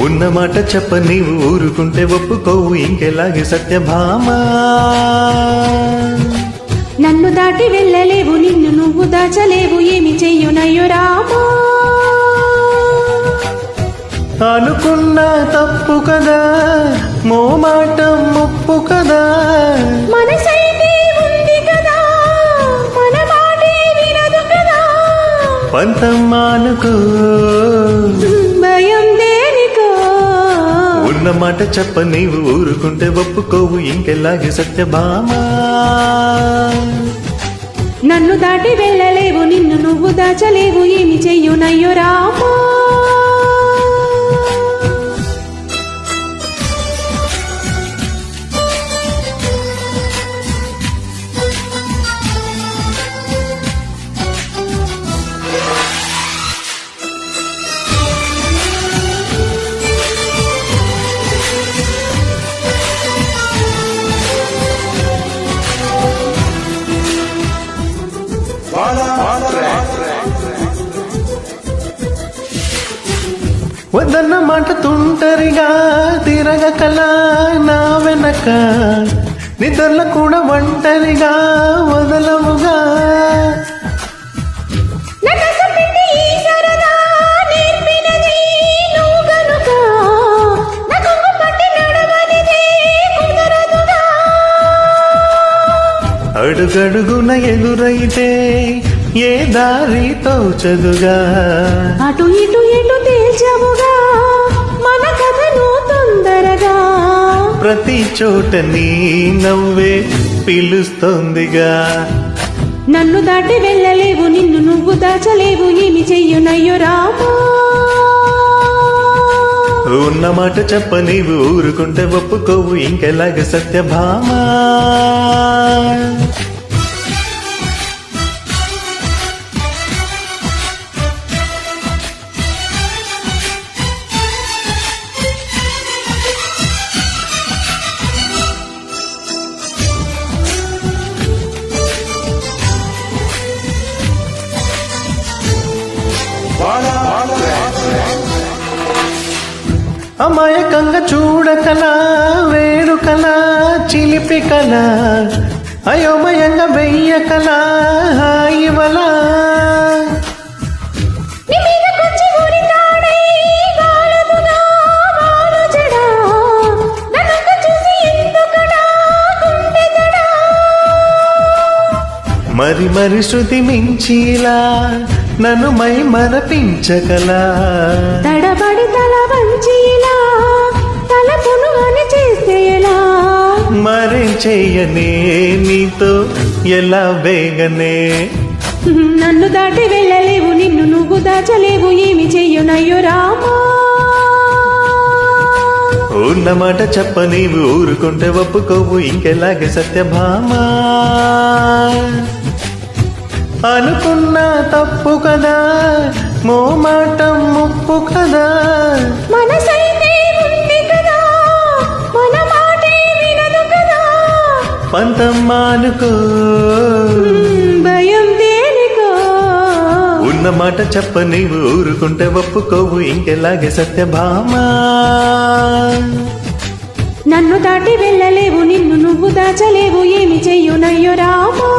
ఉన్న మాట చెప్ప నీవు ఊరుకుంటే ఒప్పుకోవు ఇంకెలాగే సత్యభామా. నన్ను దాటి వెళ్ళలేవు నిన్ను నువ్వు దాచలేవు ఏమి చెయ్యునయ్యో రామా. అనుకున్నా తప్పు కదా మోమాటం ముప్పు కదా. మనసైతే ఉంది కదా మన మాటే వినదు కదా. పంతం మానుకో భయం దేనికో. ఉన్న మాట చెప్ప నీవు ఊరుకుంటే ఒప్పుకోవు ఇంకెలాగే సత్యభామా. నన్ను దాటి వెళ్ళలేవు నిన్ను నువ్వు దాచలేవు ఏమి చెయ్యునయ్యో రామా. వదన్న మాట తుంటరిగా తిరగకల నా వెనక నిద్రల కూడా ఒంటరిగా వదలముగా. అడుగడుగున ఎదురైతే ఏ దారి తోచదుగా. అటు ఇటు ఎటు తేల్చవుగా మన కథను తొందరగా. ప్రతి చోట నీ నవ్వే పిలుస్తోందిగా. నన్ను దాటి వెళ్ళలేవు నిన్ను నువ్వు దాచలేవు ఏమి చెయ్యునయ్యో రామా. ఉన్న మాట చెప్ప నీవు ఊరుకుంటే ఒప్పుకోవు ఇంకెలాగ సత్యభామా. అమాయకంగా చూడకలా వేడుకలా చిలిపికలా అయోమయంగా వెయ్యకలా హాయివలా. మరి మరి శృతి మించిలా నన్ను మై మరపించగలా. తడబడి తల వంచిలా తలపును అని చేసేలా. మరే చేయనే నీతో ఎలా వేగనే. నన్ను దాటి వెళ్ళలేవు నిన్ను నువ్వు దాచలేవు ఏమి చెయ్యునయ్యో రామా. ఉన్న మాట చెప్ప నీవు ఊరుకుంటే ఒప్పుకోవు ఇంకెలాగే సత్యభామా. అనుకున్నా తప్పు కదా మోమాటం ముప్పు కదా. మనసైతే ఉంది కదా మన మాటే వినదు కదా. పంతం మానుకో భయం దేనికో. ఉన్న మాట చెప్ప నీవు ఊరుకుంటే ఒప్పుకోవు ఇంకెలాగే సత్యభామా. నన్ను దాటి వెళ్ళలేవు నిన్ను నువ్వు దాచలేవు ఏమి చెయ్యునయ్యో రామా.